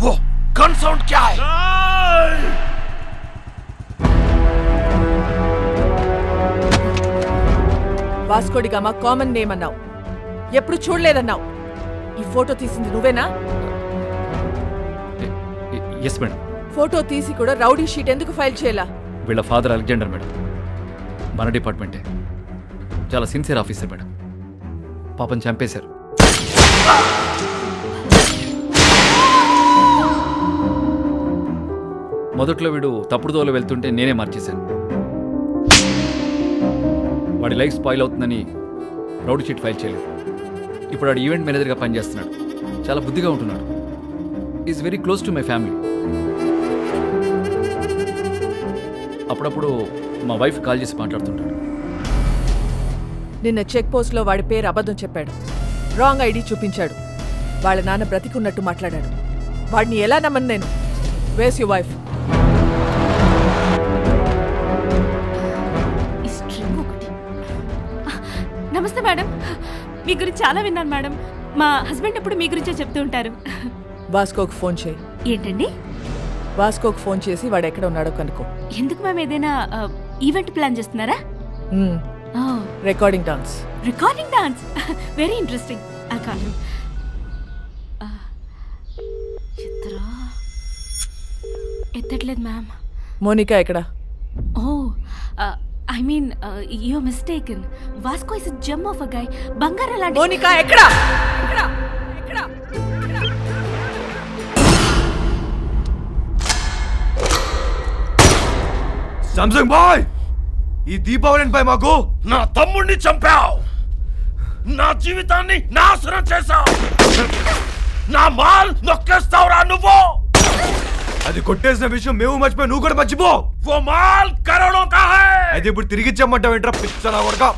वो gun sound क्या है? వాస్కోడి గామా కామన్ నేమ్ అన్నావు, ఎప్పుడు చూడలేదన్నావు. ఈ ఫోటో తీసింది నువ్వేనా? Yes madam. ఫోటో తీసి కూడా రౌడీ షీట్ ఎందుకు ఫైల్ చేయాలా? వీళ్ళ ఫాదర్ అలెగ్జాండర్ మేడం, మన డిపార్ట్మెంటే. చాలా సిన్సియర్ ఆఫీసర్ మేడం. పాపం చంపేశారు. మొదట్లో వీడు తప్పుడు దోవలో వెళ్తుంటే నేనే మార్చేశాను. వాడి లైఫ్ స్పాయిల్ అవుతుందని రౌడీ షీట్ ఫైల్ చేయలేదు. ఇప్పుడు వాడు ఈవెంట్ మేనేజర్గా పనిచేస్తున్నాడు. చాలా బుద్ధిగా ఉంటున్నాడు. Is very close to my family. అప్పుడప్పుడు మా వైఫ్ కాల్ చేసి మాట్లాడుతుంటాడు. నిన్న చెక్ పోస్ట్లో వాడి పేరు అబద్ధం చెప్పాడు, రాంగ్ ఐడి చూపించాడు. వాళ్ళ నాన్న బ్రతికున్నట్టు మాట్లాడాడు. వాడిని ఎలా నమ్మను నేను? Where's your wife? నమస్తే మేడం, మీ గురించి చాలా విన్నాను మేడం. మా హస్బెండ్ ఎప్పుడు మీ గురించే చెప్తూ ఉంటారు. వాస్కోకి ఫోన్ చేయి. ఏంటండి? వాస్కోకి ఫోన్ చేసి వాడు ఎక్కడ ఉన్నాడో కనుక్కో. ఎందుకు మేము ఏదైనా ఈవెంట్ ప్లాన్ చేస్తున్నారా? Recording dance. Recording dance, very interesting. ఎత్తట్లేదు మ్యామ్. మోనికా ఎక్కడ? ఓ I mean, you're mistaken. Vasco is a gem of a guy. Bangara lanti. Monica, ekkada? Samsung boy! ఈ దీపావళిపై మాకు నా తమ్ముడిని చంపావు, నా జీవితాన్ని నాశనం చేశావు, నా మాల్ నొక్కేస్తావురా నువ్వు. అది కొట్టేసిన విషయం మేము మర్చిపోయి నువ్వు కూడా మర్చిపో. वो माल करोड़ों का है. అది ఇప్పుడు తిరిగి ఇచ్చామంటావు ఏంట్రా పిచ్చనా కొడకా?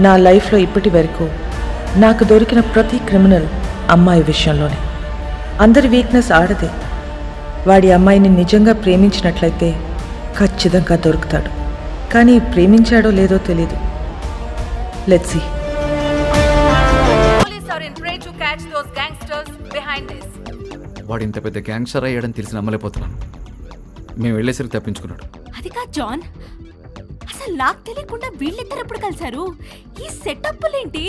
నా లైఫ్లో ఇప్పటి వరకు నాకు దొరికిన ప్రతి క్రిమినల్ అమ్మాయి విషయంలోనే. అందరి వీక్నెస్ ఆడదే. వాడి అమ్మాయిని నిజంగా ప్రేమించినట్లయితే ఖచ్చితంగా దొరుకుతాడు. కానీ ప్రేమించాడో లేదో తెలీదు. Let's see. వాడు ఇంత పెద్ద గ్యాంగ్స్టర్ అయ్యాడని తెలిసి నమ్మలేకపోతున్నాను. మేము వెళ్ళేసరికి తప్పించుకున్నాడు. అది కాదు జాన్, అసలు నాకు తెలియకుండా వీళ్ళిద్దరు ఎప్పుడు కలిశారు? ఈ సెటప్లేంటి?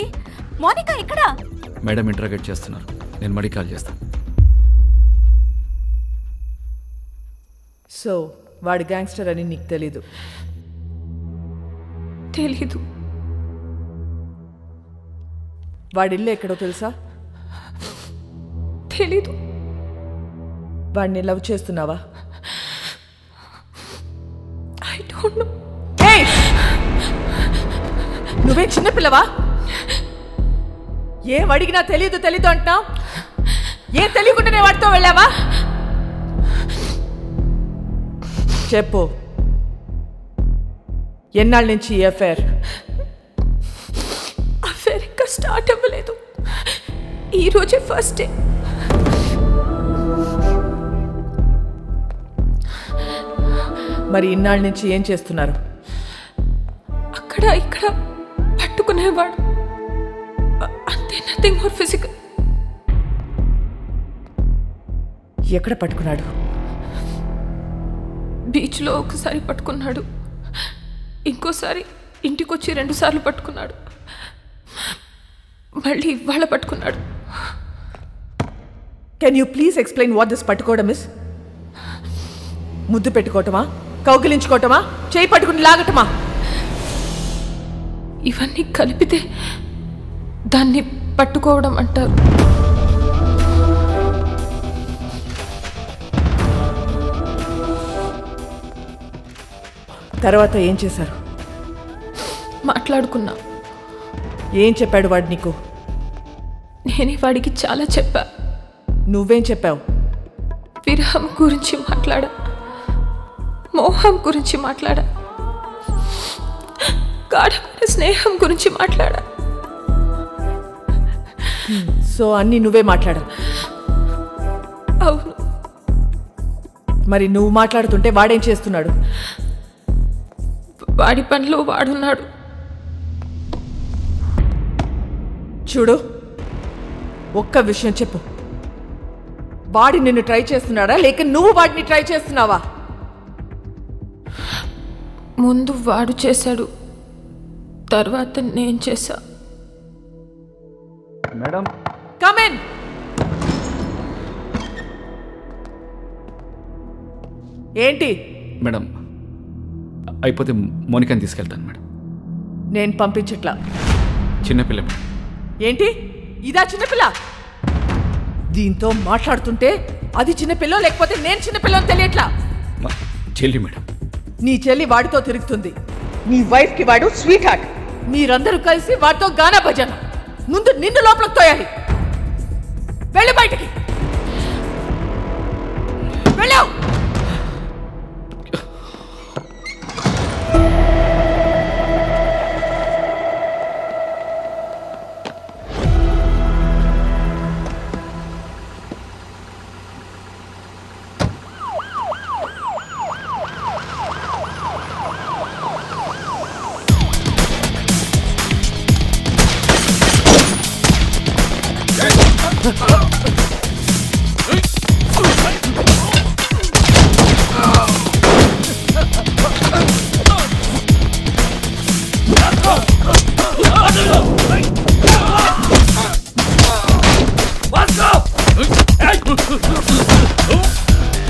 మోనికా ఎక్కడా? మేడం ఇంటరాగేట్ చేస్తున్నారు. నేను మడి కాల్ చేస్తాను. సో వాడు గ్యాంగ్స్టర్ అని నీకు తెలీదు? తెలీదు. వాడి ఇల్లు ఎక్కడో తెలుసా? తెలీదు. వాడిని లవ్ చేస్తున్నావా? I don't know. నువ్వే చిన్నపిల్లవా? ఏం అడిగినా తెలీదు తెలీదు అంటున్నావు. ఏం తెలియకుండానే వాడితో వెళ్ళావా? చెప్పు, ఎన్నాళ్ళ నుంచి ఈ అఫేర్ ఇంకా స్టార్ట్ అవ్వలేదు. ఈరోజే ఫస్ట్ డే. మరి ఇన్నాళ్ళ నుంచి ఏం చేస్తున్నారు? అక్కడ ఇక్కడ పట్టుకునేవాడు అంతే, నథింగ్ మోర్ ఫిజికల్. ఎక్కడ పట్టుకున్నాడు? బీచ్లో ఒకసారి పట్టుకున్నాడు, ఇంకోసారి ఇంటికొచ్చి 2 సార్లు పట్టుకున్నాడు, మళ్ళీ ఇవాళ పట్టుకున్నాడు. Can you please explain what this పట్టుకోవడం ఇస్? ముద్దు పెట్టుకోవటమా, కౌగిలించుకోవటమా, చేయి పట్టుకుని లాగటమా? ఇవన్నీ కలిపితే దాన్ని పట్టుకోవడం అంటారు. తర్వాత ఏం చేశారు? మాట్లాడుకున్నా. ఏం చెప్పాడు వాడు నీకు? నేనే వాడికి చాలా చెప్పా. నువ్వేం చెప్పావు? విరహం గురించి మాట్లాడా, మోహం గురించి మాట్లాడా, గాఢమైన స్నేహం గురించి మాట్లాడా. సో అన్నీ నువ్వే మాట్లాడా? అవును. మరి నువ్వు మాట్లాడుతుంటే వాడేం చేస్తున్నాడు? వాడి పనిలో వాడున్నాడు. చూడు, ఒక్క విషయం చెప్పు. వాడి నిన్ను ట్రై చేస్తున్నాడా లేక నువ్వు వాడిని ట్రై చేస్తున్నావా? ముందు వాడు చేశాడు, తర్వాత నేను చేశా. Madam, come in. ఏంటి? మేడం అయిపోతే మోనికాని తీసుకెళ్తాను మేడం. నేను పంపించట్లా. చిన్నపిల్ల మేడం. ఏంటి ఇదా చిన్నపిల్ల? దీంతో మాట్లాడుతుంటే అది చిన్నపిల్ల లేకపోతే నేను చిన్నపిల్లని తెలియట్లా. మా చెల్లి మేడం. నీ చెల్లి వాడితో తిరుగుతుంది, నీ వైఫ్ కి వాడు స్వీట్ హార్ట్. మీరందరూ కలిసి వాడితో గానా భజన. ముందు నిన్ను లోపలికి తోయాలి. వెళ్ళు బయటికి, వెళ్ళావు.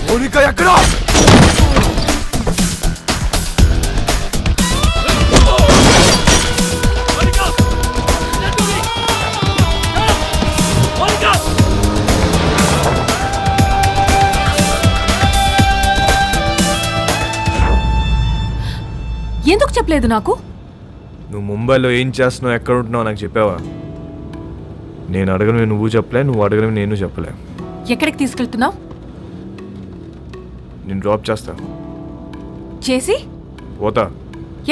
మోనికా ఎక్కడ? ఎందుకు చెప్పలేదు నాకు? నువ్వు ముంబైలో ఏం చేస్తున్నావు, ఎక్కడ ఉంటున్నావు నాకు చెప్పావా? నేను అడగను నువ్వు చెప్పలే, నువ్వు అడగను నేను చెప్పలే. ఎక్కడికి తీసుకెళ్తున్నావు? నేను డ్రాప్ చేస్తా. చేసి పోతా.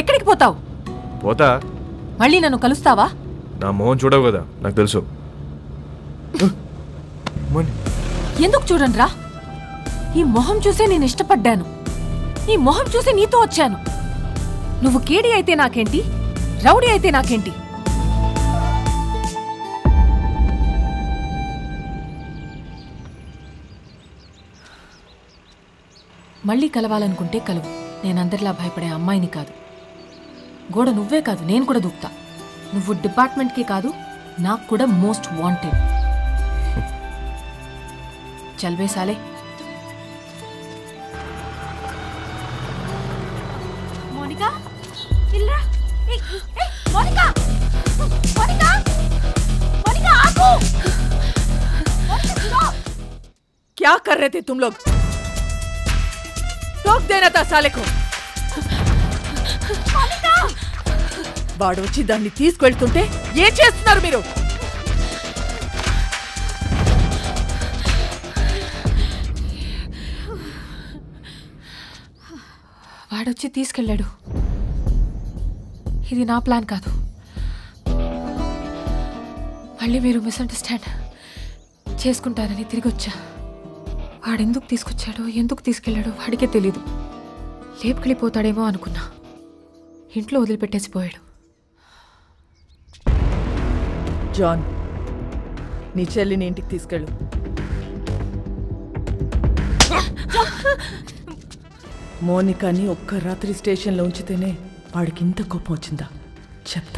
ఎక్కడికి పోతావు? పోతా. మళ్ళీ నన్ను కలుస్తావా? నా మొహం చూడవు కదా, నాకు తెలుసు. ఎందుకు చూడండి రా, ఈ మొహం చూసే నేను ఇష్టపడ్డాను, ఈ మొహం చూసి నీతో వచ్చాను. నువ్వు కేడి అయితే నాకేంటి, రౌడీ అయితే నాకేంటి? మళ్ళీ కలవాలనుకుంటే కలువు. నేనందరిలా భయపడే అమ్మాయిని కాదు. గోడ నువ్వే కాదు, నేను కూడా దూకుతా. నువ్వు డిపార్ట్మెంట్కే కాదు, నాకు కూడా మోస్ట్ వాంటెడ్. చల్వే సాలే. మోనికా, ఇల్రా. మోనికా, మోనికా, మోనికా ఆగు. क्या कर रहे थे तुम लोग? टोक देना था साले को. వాడు వచ్చి దాన్ని తీసుకెళ్తుంటే ఏం చేస్తున్నారు మీరు? వాడొచ్చి తీసుకెళ్ళాడు. ఇది నా ప్లాన్ కాదు. మళ్ళీ మీరు మిస్అండర్స్టాండ్ చేసుకుంటారని తిరిగి వచ్చా. వాడెందుకు తీసుకొచ్చాడో ఎందుకు తీసుకెళ్ళాడో వాడికే తెలీదు. లేపుకెళ్ళిపోతాడేమో అనుకున్నా, ఇంట్లో వదిలిపెట్టేసిపోయాడు. జాన్, నీ చెల్లిని ఇంటికి తీసుకెళ్ళు. మోనికాని ఒక్క రాత్రి స్టేషన్లో ఉంచితేనే వాడికి ఇంత కోపం వచ్చిందా చెప్తా.